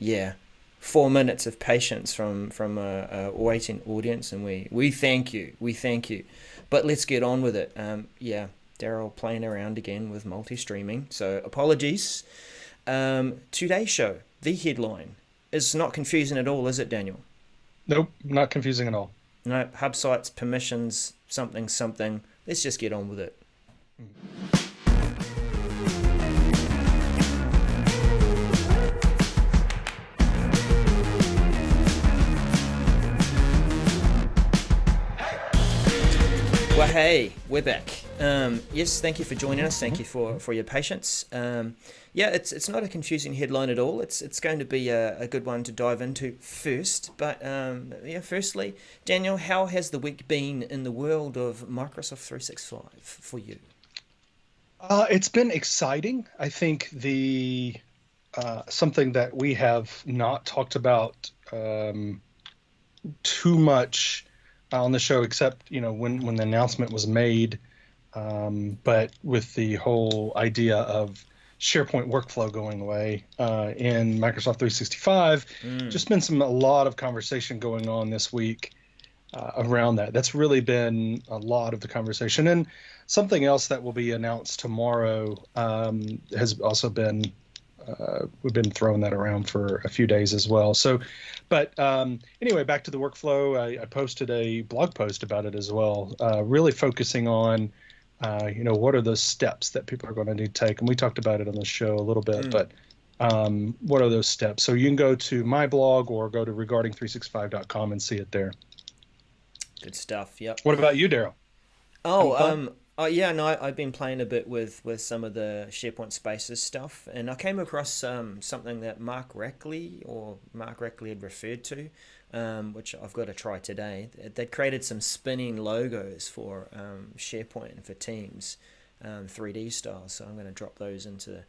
Yeah, 4 minutes of patience from a waiting audience, and we thank you. We thank you. But let's get on with it. Yeah, Darrell playing around again with multi-streaming. So apologies. Today's show, the headline, is not confusing at all, is it, Daniel? Nope, not confusing at all. No, hub sites, permissions, something, something. Let's just get on with it. Well, hey, we're back. Yes, thank you for joining us. Thank you for your patience. Yeah, it's not a confusing headline at all. It's going to be a good one to dive into first. But yeah, firstly, Daniel, how has the week been in the world of Microsoft 365 for you? It's been exciting. I think the something that we have not talked about too much on the show, except when the announcement was made. But with the whole idea of SharePoint workflow going away in Microsoft 365, just been a lot of conversation going on this week around that. That's really been a lot of the conversation. And something else that will be announced tomorrow has also been we've been throwing that around for a few days as well. So, but anyway, back to the workflow. I posted a blog post about it as well, really focusing on what are those steps that people are going to need to take? And we talked about it on the show a little bit, but what are those steps? So you can go to my blog or go to regarding365.com and see it there. Good stuff. Yep. What about you, Darrell? Oh, yeah, no, I've been playing a bit with some of the SharePoint Spaces stuff, and I came across something that Mark Rackley had referred to, which I've got to try today. They'd created some spinning logos for SharePoint and for Teams, 3D style, so I'm going to drop those into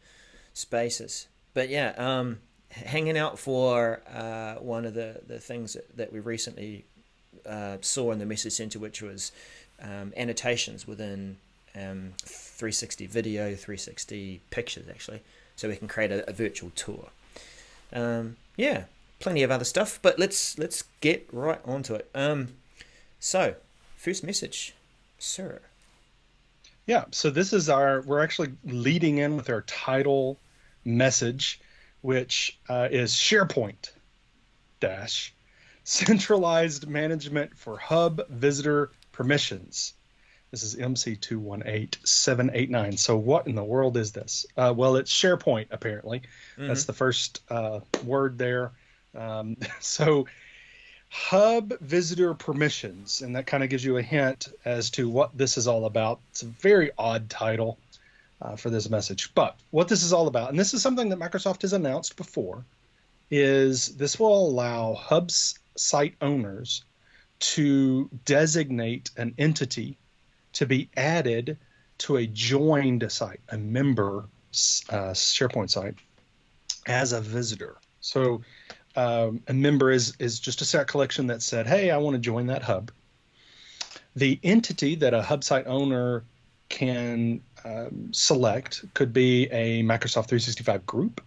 Spaces. But yeah, hanging out for one of the things that we recently saw in the Message Center, which was annotations within 360 video, 360 pictures actually, so we can create a virtual tour. Yeah, plenty of other stuff, but let's get right onto it. So, first message, sir. Yeah, so this is we're actually leading in with our title message, which is SharePoint dash centralized management for hub visitor permissions. This is MC218789. So what in the world is this? Well, it's SharePoint, apparently. That's the first word there. So hub visitor permissions, and that kind of gives you a hint as to what this is all about. It's a very odd title for this message. But what this is all about, and this is something that Microsoft has announced before, is this will allow hubs site owners to designate an entity to be added to a joined site, a member SharePoint site, as a visitor. So a member is just a set collection that said, hey, I want to join that hub. The entity that a hub site owner can select could be a Microsoft 365 group,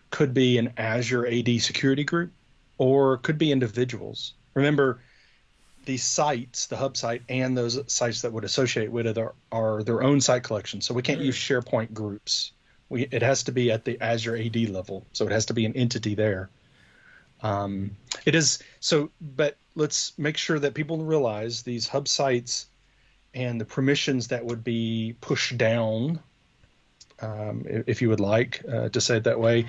could be an Azure AD security group, or could be individuals. Remember, these sites, the hub site and those sites that would associate with it are their own site collection. So we can't use SharePoint groups. It has to be at the Azure AD level. So it has to be an entity there. It is so, but let's make sure that people realize these hub sites and the permissions that would be pushed down, if you would like to say it that way,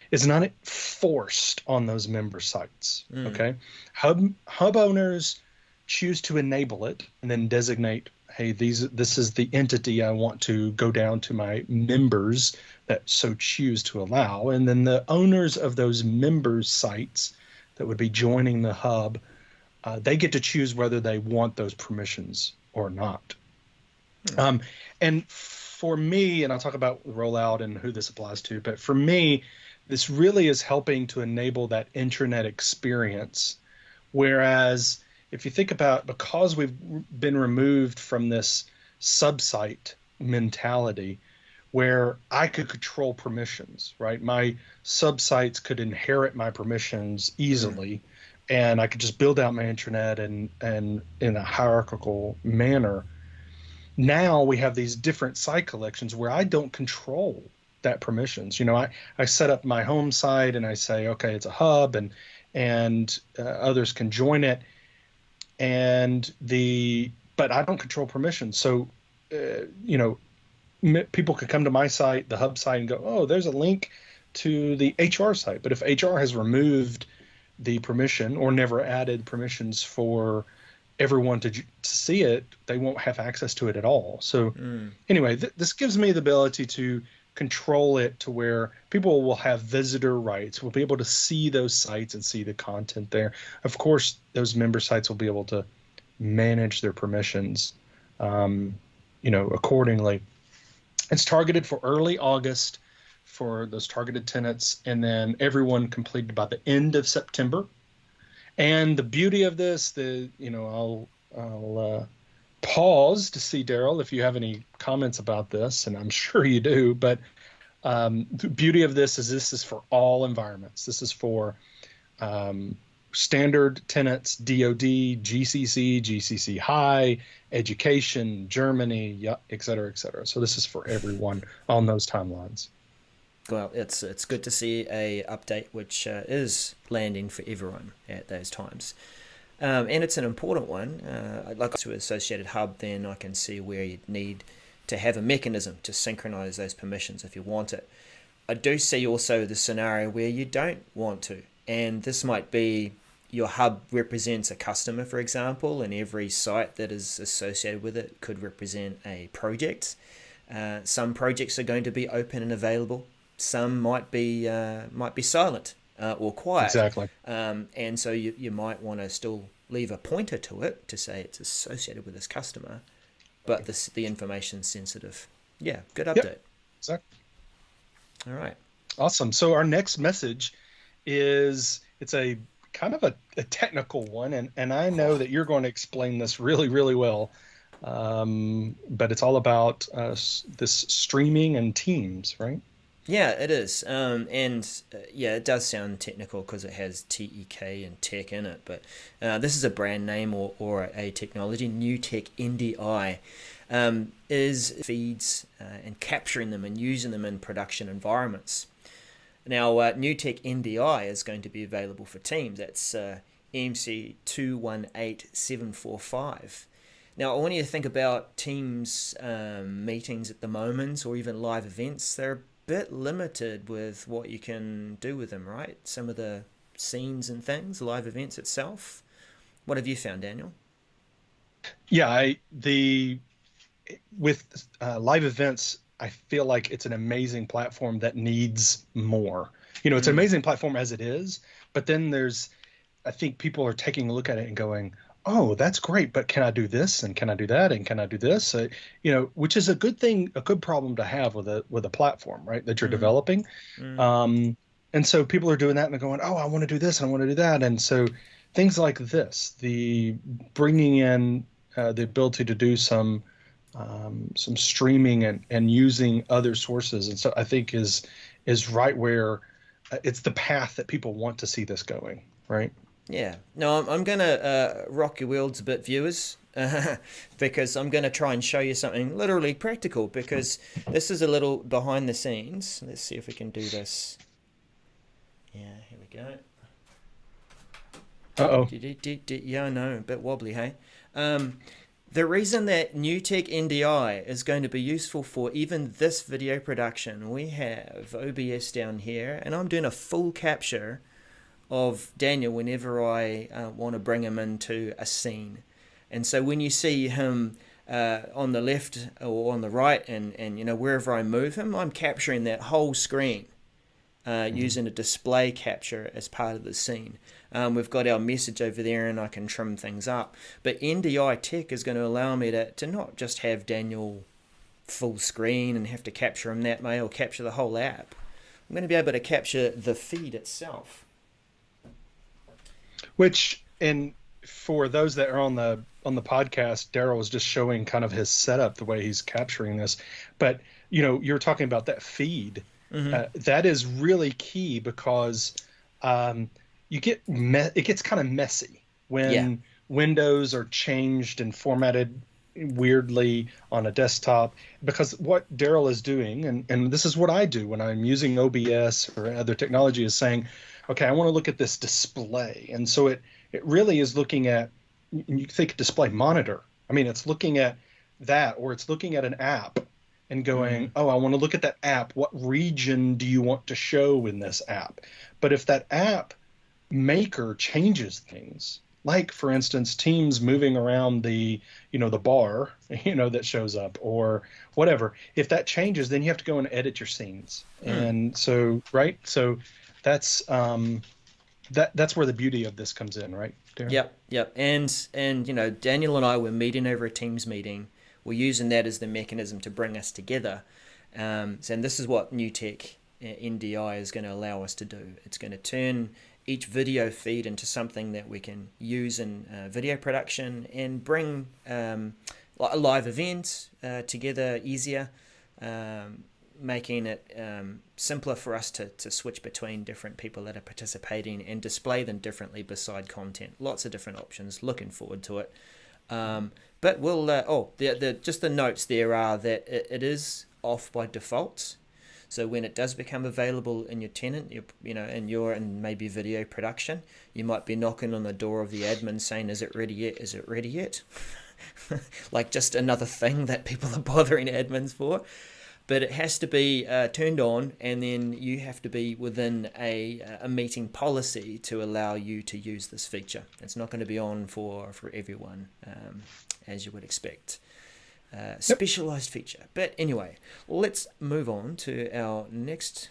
is not forced on those member sites. Okay, hub owners choose to enable it and then designate, hey, this is the entity I want to go down to my members that so choose to allow, and then the owners of those members sites that would be joining the hub, they get to choose whether they want those permissions or not. And for me, and I'll talk about rollout and who this applies to, but for me, this really is helping to enable that intranet experience. Whereas if you think about, because we've been removed from this sub-site mentality, where I could control permissions, right? My subsites could inherit my permissions easily, and I could just build out my intranet and in a hierarchical manner. Now we have these different site collections where I don't control that permissions. I set up my home site and I say, okay, it's a hub, and others can join it, but I don't control permissions. So, people could come to my site, the hub site, and go, oh, there's a link to the HR site. But if HR has removed the permission or never added permissions for everyone to see it, they won't have access to it at all. So anyway, this gives me the ability to control it to where people will have visitor rights. We'll be able to see those sites and see the content there. Of course, those member sites will be able to manage their permissions, accordingly. It's targeted for early August for those targeted tenants, and then everyone completed by the end of September. And the beauty of this, I'll pause to see, Darrell, if you have any comments about this, and I'm sure you do, but the beauty of this is for all environments. This is for standard tenants, DoD, GCC, GCC High, education, Germany, et cetera, et cetera. So this is for everyone on those timelines. Well, it's good to see a update which is landing for everyone at those times. And it's an important one. Like to Associated Hub, then I can see where you need to have a mechanism to synchronize those permissions if you want it. I do see also the scenario where you don't want to. And this might be your hub represents a customer, for example, and every site that is associated with it could represent a project. Some projects are going to be open and available. Some might be silent or quiet. Exactly. And so you might want to still leave a pointer to it to say it's associated with this customer, but the information's sensitive. Yeah, good update. Yep. Exactly. All right. Awesome. So our next message it's a kind of a technical one, and I know that you're going to explain this really, really well. But it's all about this streaming and Teams, right? Yeah, it is. It does sound technical because it has TEK and tech in it. But this is a brand name or a technology. NewTek NDI is feeds and capturing them and using them in production environments. Now, NewTek NDI is going to be available for Teams. That's MC 218745. Now, when you think about Teams meetings at the moment, or even live events, they're a bit limited with what you can do with them, right? Some of the scenes and things, live events itself. What have you found, Daniel? Yeah, with live events, I feel like it's an amazing platform that needs more. It's an amazing platform as it is, but then I think people are taking a look at it and going, oh, that's great, but can I do this, and can I do that, and can I do this? Which is a good thing, a good problem to have with a platform, right, that you're developing. And so people are doing that and they're going, oh, I want to do this and I want to do that. And so things like this, the bringing in the ability to do some streaming and using other sources, and so I think is right where it's the path that people want to see this going, right? Yeah. No, I'm going to rock your worlds a bit, viewers, because I'm going to try and show you something literally practical, because this is a little behind the scenes. Let's see if we can do this. Yeah, here we go. Uh-oh. Yeah, I know, a bit wobbly, hey? The reason that NewTek NDI is going to be useful for even this video production, we have OBS down here, and I'm doing a full capture of Daniel whenever I want to bring him into a scene. And so when you see him on the left or on the right and wherever I move him, I'm capturing that whole screen using a display capture as part of the scene. We've got our message over there and I can trim things up. But NDI Tech is going to allow me to not just have Daniel full screen and have to capture him that way or capture the whole app. I'm going to be able to capture the feed itself. Which, and for those that are on the podcast, Darrell was just showing kind of his setup, the way he's capturing this. But you're talking about that feed. That is really key because um, it gets kind of messy Yeah. when windows are changed and formatted weirdly on a desktop. Because what Darrell is doing, and this is what I do when I'm using OBS or other technology, is saying, okay, I want to look at this display. And so it really is looking at, you think display monitor. I mean, it's looking at that, or it's looking at an app and going, oh, I want to look at that app. What region do you want to show in this app? But if that app maker changes things, like for instance, Teams moving around the bar, that shows up or whatever, if that changes, then you have to go and edit your scenes. And so, right. So that's that's where the beauty of this comes in, right, Darren? Yep. And Daniel and I were meeting over a Teams meeting. We're using that as the mechanism to bring us together. And this is what NewTek NDI is going to allow us to do. It's going to turn each video feed into something that we can use in video production and bring live events together easier, making it simpler for us to switch between different people that are participating and display them differently beside content. Lots of different options. Looking forward to it. But we'll just the notes there are that it is off by default. So when it does become available in your tenant, and you're in maybe video production, you might be knocking on the door of the admin saying, "Is it ready yet? Is it ready yet?" Like just another thing that people are bothering admins for. But it has to be turned on, and then you have to be within a meeting policy to allow you to use this feature. It's not going to be on for everyone, as you would expect. Specialized feature. But anyway, let's move on to our next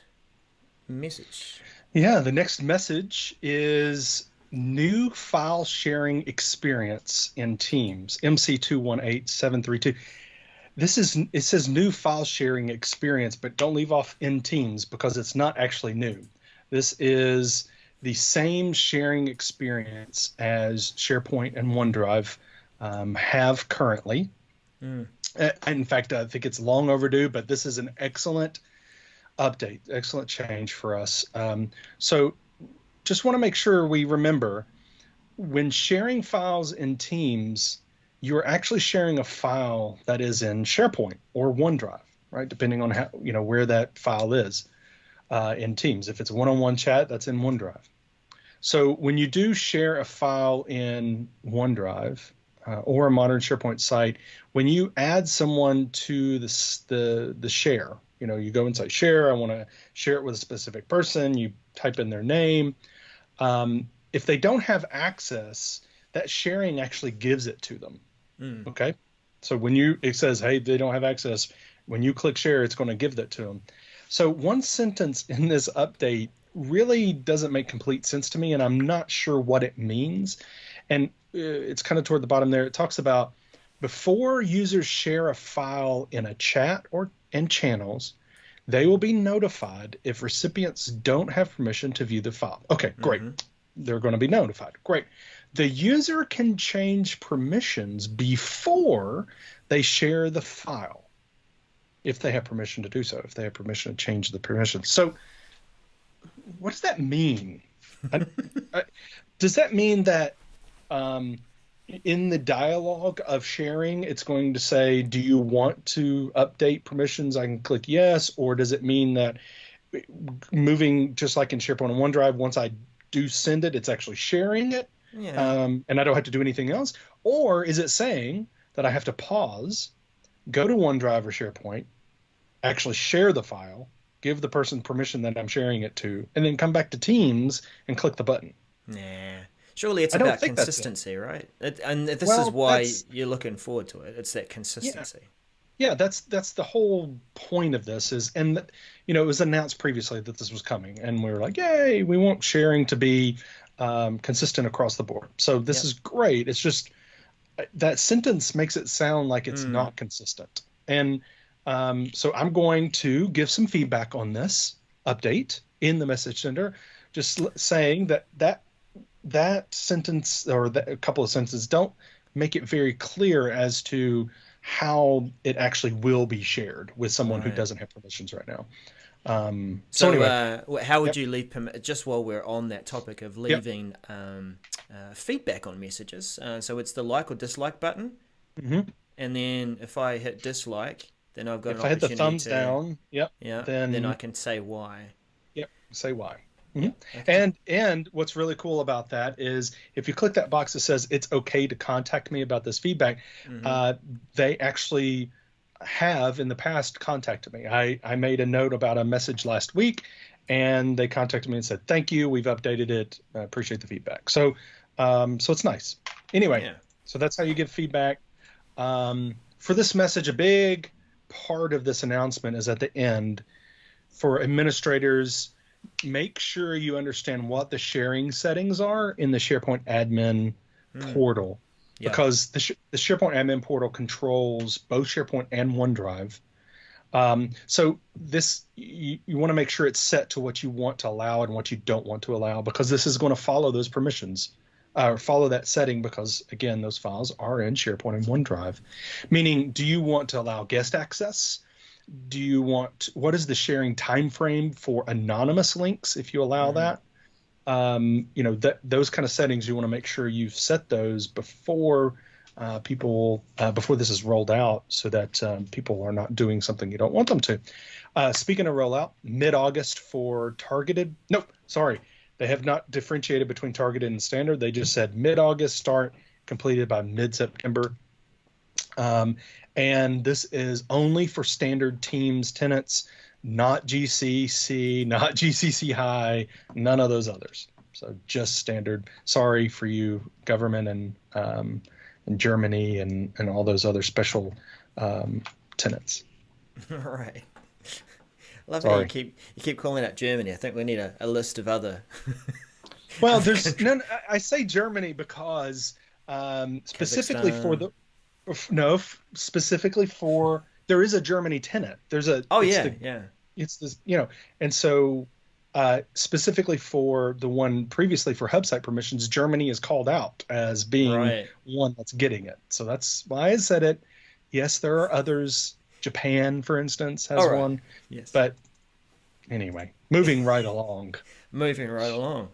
message. Yeah, the next message is new file sharing experience in Teams, MC218732. It says new file sharing experience, but don't leave off in Teams because it's not actually new. This is the same sharing experience as SharePoint and OneDrive have currently. In fact, I think it's long overdue, but this is an excellent update, excellent change for us. So just want to make sure we remember when sharing files in Teams, you're actually sharing a file that is in SharePoint or OneDrive, right? Depending on how, where that file is in Teams. If it's a one-on-one chat, that's in OneDrive. So when you do share a file in OneDrive or a modern SharePoint site, when you add someone to the share, you go inside share, I want to share it with a specific person, you type in their name. If they don't have access, that sharing actually gives it to them. Okay. So it says, hey, they don't have access. When you click share, it's going to give that to them. So one sentence in this update really doesn't make complete sense to me, and I'm not sure what it means. And it's kind of toward the bottom there. It talks about before users share a file in a chat or in channels, they will be notified if recipients don't have permission to view the file. Okay, great. They're going to be notified. Great. The user can change permissions before they share the file, if they have permission to do so, if they have permission to change the permissions. So what does that mean? Does that mean that in the dialogue of sharing, it's going to say, do you want to update permissions? I can click yes. Or does it mean that moving, just like in SharePoint and OneDrive, once I do send it, it's actually sharing it? Yeah. And I don't have to do anything else? Or is it saying that I have to pause, go to OneDrive or SharePoint, actually share the file, give the person permission that I'm sharing it to, and then come back to Teams and click the button? Nah. Surely it's about consistency, right? And this is why you're looking forward to it. It's that consistency. Yeah, that's the whole point of this is, and it was announced previously that this was coming, and we were like, yay, we want sharing to be consistent across the board. So this is great. It's just that sentence makes it sound like it's not consistent. And so I'm going to give some feedback on this update in the message sender, just saying that sentence or a couple of sentences don't make it very clear as to how it actually will be shared with someone who Right. doesn't have permissions right now. So So, anyway, how would yep, you leave just while we're on that topic of yep. leaving feedback on messages? So it's the like or dislike button, hmm and then if I hit dislike, then I've got an If I hit the opportunity thumbs to, down, yep, yeah, then I then can say why. yep, say why. hmm Yeah. Okay. And what's really cool about that is if you click that box that says it's okay to contact me about this feedback, Mm-hmm. uh, they actually have in the past contacted me. I made a note about a message last week, and they contacted me and said, "Thank you, we've updated it. I appreciate the feedback." So it's nice. Anyway, Yeah. so that's how you give feedback. For this message, a big part of this announcement is at the end for administrators. Make sure you understand what the sharing settings are in the SharePoint admin Mm. portal, Yeah. because the SharePoint admin portal controls both SharePoint and OneDrive. So this you want to make sure it's set to what you want to allow and what you don't want to allow, because this is going to follow those permissions, or follow that setting, because again, those files are in SharePoint and OneDrive. Meaning, do you want to allow guest access? What is the sharing time frame for anonymous links if you allow Mm-hmm. that? Those kind of settings, you want to make sure you've set those before before this is rolled out, so that people are not doing something you don't want them to. Speaking of rollout, mid-August for targeted. Nope, sorry, they have not differentiated between targeted and standard. They just said mid-August start, completed by mid-September. And this is only for standard Teams tenants, not GCC, not GCC High, none of those others. So just standard. Sorry for you, government and Germany and all those other special tenants. All right. Love how Sorry. you keep calling out Germany. I think we need a list of other Well, other there's countries. none. I say Germany because specifically for Kazakhstan. the no, specifically for there is a Germany tenant. Oh yeah, yeah. It's this, and so specifically for the one previously for hub site permissions, Germany is called out as being Right. one that's getting it. So that's why I said it. Yes, there are others. Japan, for instance, All has right. one. Yes. But anyway, moving right along. Moving right along.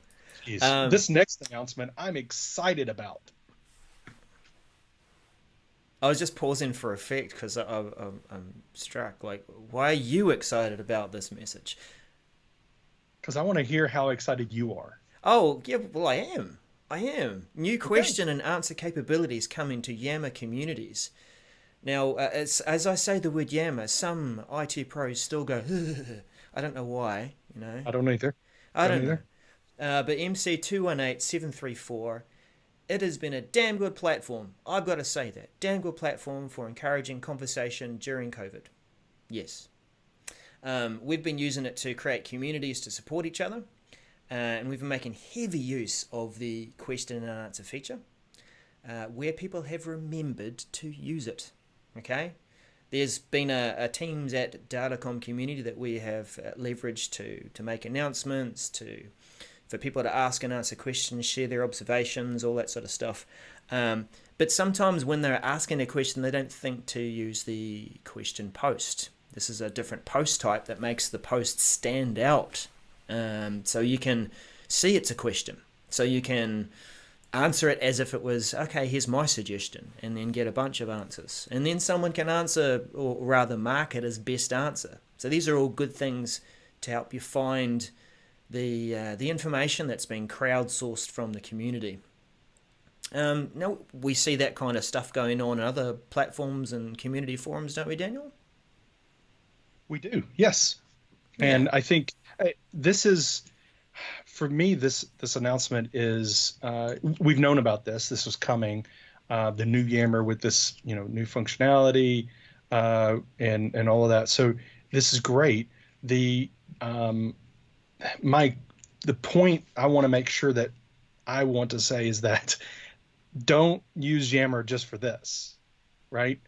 Jeez. Um, This next announcement I'm excited about. I was just pausing for effect because I'm struck. Like, why are you excited about this message? Because I want to hear how excited you are. Oh, yeah, well, I am. I am. New Okay. question and answer capabilities coming to Yammer communities. Now, as I say the word Yammer, some IT pros still go, I don't know why, you know. I don't either. I Don't don't know. either. But MC218734, it has been a damn good platform. I've got to say that. Damn good platform for encouraging conversation during COVID. Yes. We've been using it to create communities to support each other. And we've been making heavy use of the question and answer feature, where people have remembered to use it. Okay? There's been a Teams at Datacom community that we have leveraged to make announcements, for people to ask and answer questions, share their observations, all that sort of stuff. But sometimes when they're asking a question, they don't think to use the question post. This is a different post type that makes the post stand out. So you can see it's a question. So you can answer it as if it was, okay, here's my suggestion, and then get a bunch of answers. And then someone can answer, or rather mark it as best answer. So these are all good things to help you find the information that's been crowdsourced from the community. Now, we see that kind of stuff going on in other platforms and community forums, don't we, Daniel? We do. Yes. Yeah. And I think this is, for me, this announcement is, we've known about this. This was coming, the new Yammer with this, new functionality, and all of that. So this is great. The the point I want to make sure that I want to say is that don't use Yammer just for this, right?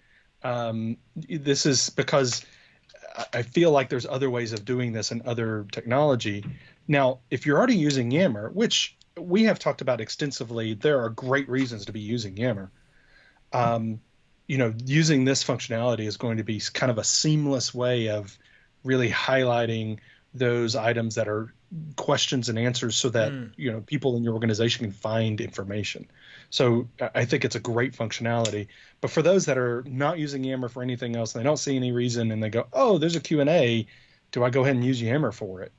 This is because I feel like there's other ways of doing this in other technology. Now, if you're already using Yammer, which we have talked about extensively, there are great reasons to be using Yammer. using this functionality is going to be kind of a seamless way of really highlighting those items that are questions and answers so that, people in your organization can find information. So I think it's a great functionality. But for those that are not using Yammer for anything else, and they don't see any reason, and they go, oh, there's a Q&A, do I go ahead and use Yammer for it?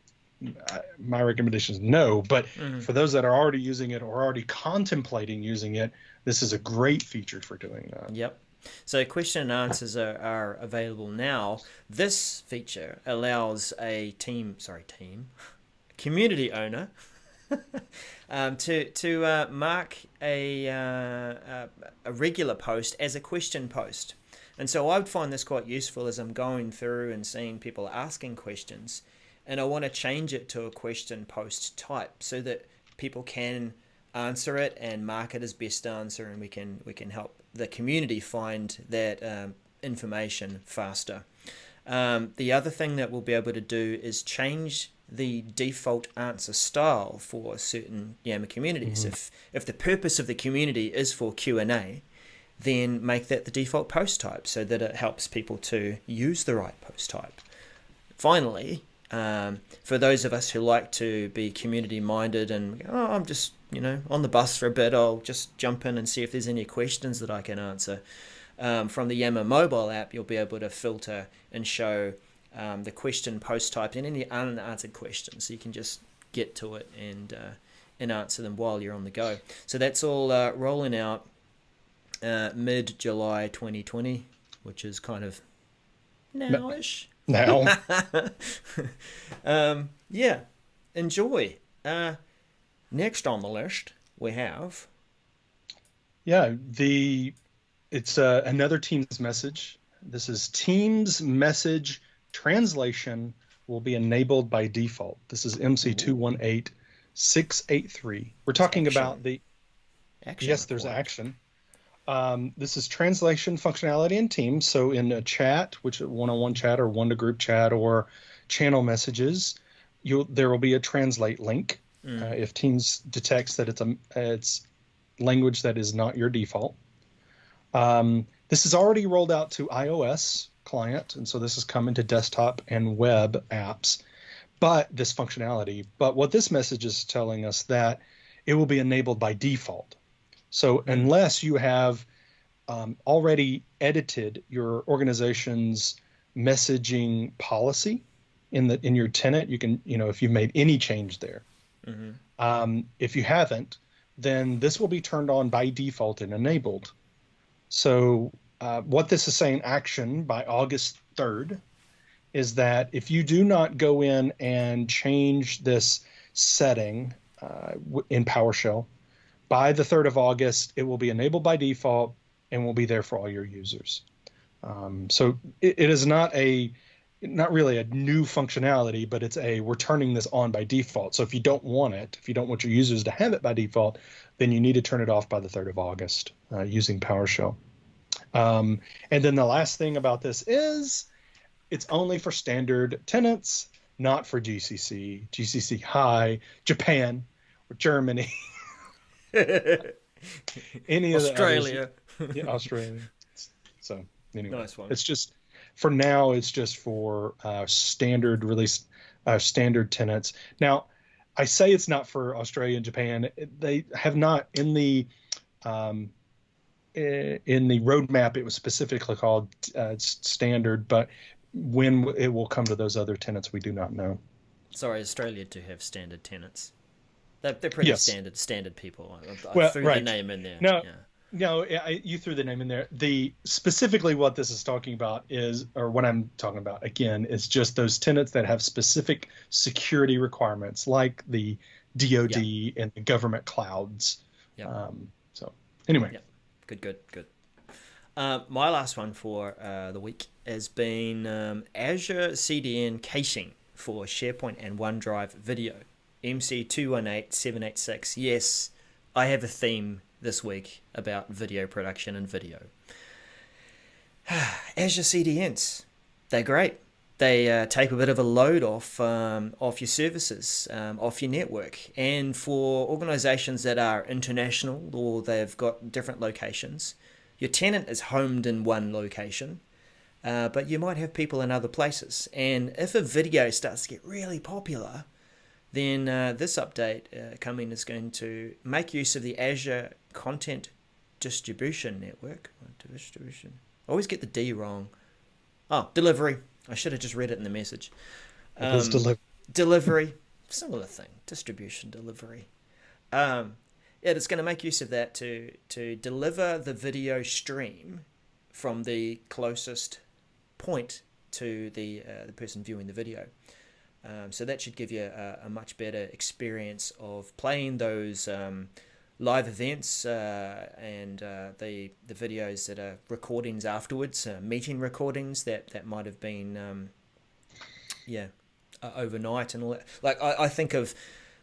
My recommendation is no. But for those that are already using it or already contemplating using it, this is a great feature for doing that. Yep. So question and answers are available now. This feature allows a community owner to mark a regular post as a question post. And so I would find this quite useful as I'm going through and seeing people asking questions, and I want to change it to a question post type so that people can answer it and mark it as best answer, and we can help the community find that information faster. The other thing that we'll be able to do is change the default answer style for certain Yammer communities. If the purpose of the community is for Q&A, then make that the default post type so that it helps people to use the right post type. Finally, for those of us who like to be community minded and I'm just on the bus for a bit, I'll just jump in and see if there's any questions that I can answer. From the Yammer mobile app, you'll be able to filter and show the question post type and any unanswered questions, so you can just get to it and answer them while you're on the go. So that's all rolling out mid-July 2020, which is kind of now-ish. Now. Yeah, enjoy. Next on the list, we have... It's another Teams message. This is Teams message translation will be enabled by default. This is MC218683. We're talking about the... Action yes, there's action. This is translation functionality in Teams. So in a chat, which is one-on-one chat or one-to-group chat or channel messages, there will be a translate link. If Teams detects that it's language that is not your default. This is already rolled out to iOS client, and so this is coming to desktop and web apps. But this functionality, but what this message is telling us that it will be enabled by default. So unless you have already edited your organization's messaging policy in your tenant, you can, if you've made any change there. If you haven't, then this will be turned on by default and enabled. So what this is saying, action by August 3rd, is that if you do not go in and change this setting in PowerShell, by the 3rd of August, it will be enabled by default and will be there for all your users. So it is not really a new functionality, but we're turning this on by default. So if you don't want it, if you don't want your users to have it by default, then you need to turn it off by the 3rd of August using PowerShell. And then the last thing about this is it's only for standard tenants, not for GCC, GCC High, Japan, or Germany. Any Australia. Of the Australia. So anyway, nice one. It's just for now. It's just for standard release, standard tenants. Now, I say it's not for Australia and Japan. They have not in the roadmap. It was specifically called standard, but when it will come to those other tenants, we do not know. Sorry, Australia do have standard tenants. They're pretty standard people. I threw right. the name in there. No, you threw the name in there. Specifically what this is talking about is, or what I'm talking about again, is just those tenants that have specific security requirements, like the DoD and the government clouds. So anyway. Yep. Good. My last one for the week has been Azure CDN caching for SharePoint and OneDrive video. MC218786. Yes, I have a theme this week about video production and video. Azure CDNs, they're great. They take a bit of a load off your services, off your network. And for organizations that are international or they've got different locations, your tenant is homed in one location, but you might have people in other places. And if a video starts to get really popular, then this update coming is going to make use of the Azure Content Distribution Network. Distribution. I always get the D wrong. Oh, delivery. I should have just read it in the message. Delivery. Similar thing. Distribution, delivery. It's going to make use of that to deliver the video stream from the closest point to the person viewing the video. So that should give you a much better experience of playing those live events and the videos that are recordings afterwards, meeting recordings that might have been overnight and all that. Like I think of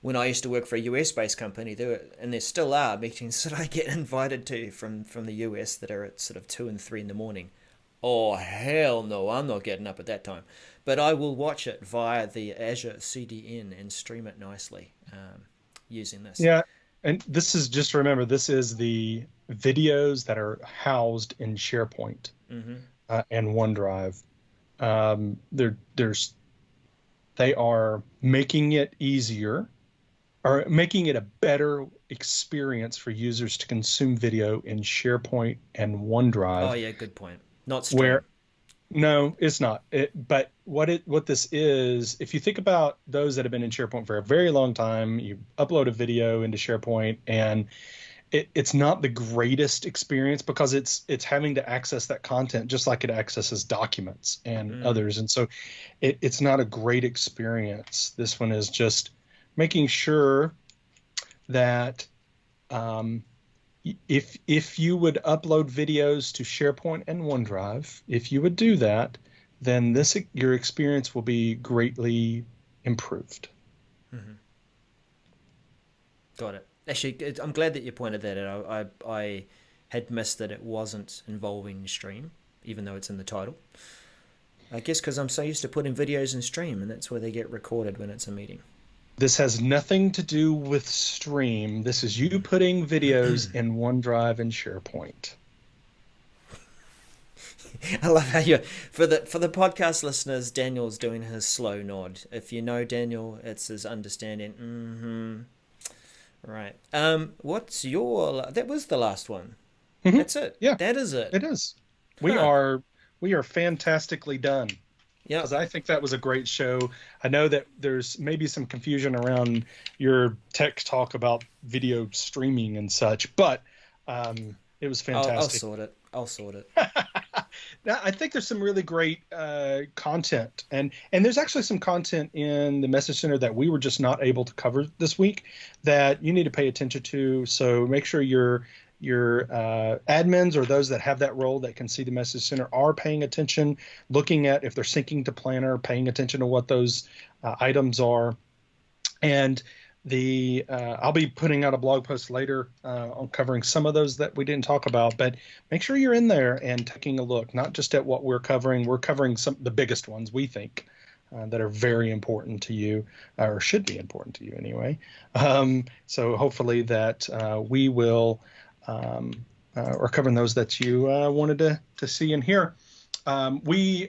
when I used to work for a US-based company, and there still are meetings that I get invited to from the US that are at sort of 2 and 3 in the morning. Oh, hell no, I'm not getting up at that time. But I will watch it via the Azure CDN and stream it nicely using this. Yeah, and this is, just remember, this is the videos that are housed in SharePoint and OneDrive. They are making it easier, or making it a better experience for users to consume video in SharePoint and OneDrive. Oh yeah, good point. Not stream. No, it's not. But what this is, if you think about those that have been in SharePoint for a very long time, you upload a video into SharePoint, and it's not the greatest experience because it's having to access that content just like it accesses documents and others, and so it's not a great experience. This one is just making sure that if you would upload videos to SharePoint and OneDrive, if you would do that, then your experience will be greatly improved. Got it. Actually, I'm glad that you pointed that out. I had missed that it wasn't involving stream, even though it's in the title. I guess because I'm so used to putting videos in stream, and that's where they get recorded when it's a meeting. This has nothing to do with stream. This is you putting videos in OneDrive and SharePoint. I love how for the podcast listeners, Daniel's doing his slow nod. If you know Daniel, it's his understanding. Right. What's your? That was the last one. That's it. Yeah, that is it. It is. We are fantastically done. Yeah, because I think that was a great show. I know that there's maybe some confusion around your tech talk about video streaming and such, but it was fantastic. I'll sort it. Now, I think there's some really great content, and there's actually some content in the Message Center that we were just not able to cover this week that you need to pay attention to. So make sure your admins or those that have that role that can see the Message Center are paying attention, looking at if they're syncing to Planner, paying attention to what those items are. And I'll be putting out a blog post later on covering some of those that we didn't talk about, but make sure you're in there and taking a look, not just at what we're covering. We're covering the biggest ones we think that are very important to you, or should be important to you anyway. So hopefully that we will or covering those that you wanted to see and hear. I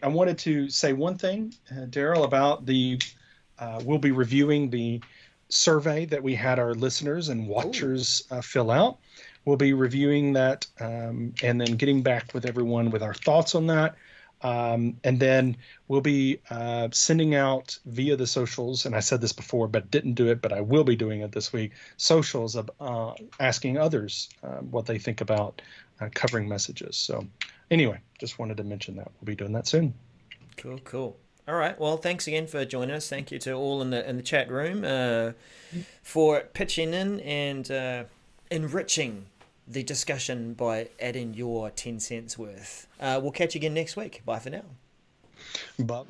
wanted to say one thing, Darrell, about we'll be reviewing the survey that we had our listeners and watchers fill out. We'll be reviewing that and then getting back with everyone with our thoughts on that. And then we'll be sending out via the socials, and I said this before but didn't do it, but I will be doing it this week, socials asking others what they think about covering messages. So anyway, just wanted to mention that. We'll be doing that soon. Cool. All right. Well, thanks again for joining us. Thank you to all in the chat room for pitching in and enriching the discussion by adding your 10 cents worth. We'll catch you again next week. Bye for now. Bye.